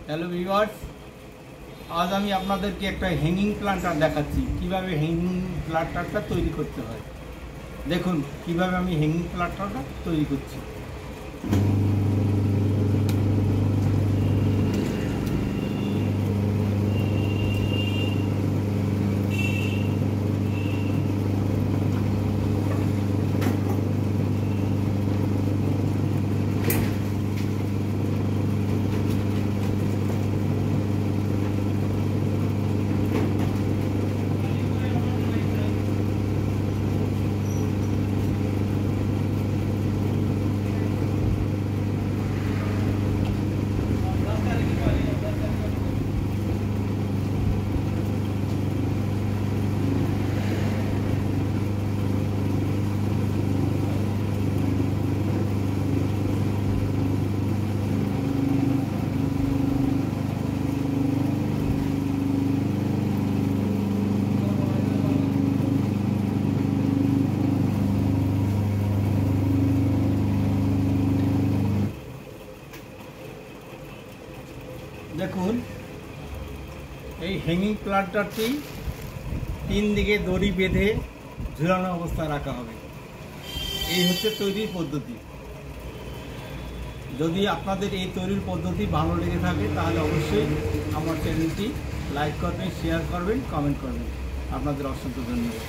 Hello viewers, আজ আমি আপনাদেরকে একটা হ্যাঙ্গিং প্লান্টার দেখাচ্ছি কিভাবে হ্যাঙ্গিং প্লান্টারটা তৈরি করতে হয়। দেখুন কিভাবে আমি হ্যাঙ্গিং প্লান্টারটা তৈরি করছি। দেখুন এই হ্যাঙ্গিং প্লান্টারটি 3 দিকে দড়ি বেঁধে ঝুলানো অবস্থায় রাখা হবে। এই হচ্ছে তৈরির পদ্ধতি। যদি আপনাদের এই তৈরির পদ্ধতি ভালো লেগে থাকে তাহলে অবশ্যই আমার চ্যানেলটি লাইক করবেন, শেয়ার করবেন, কমেন্ট করবেন। আপনাদের অসংখ্য ধন্যবাদ।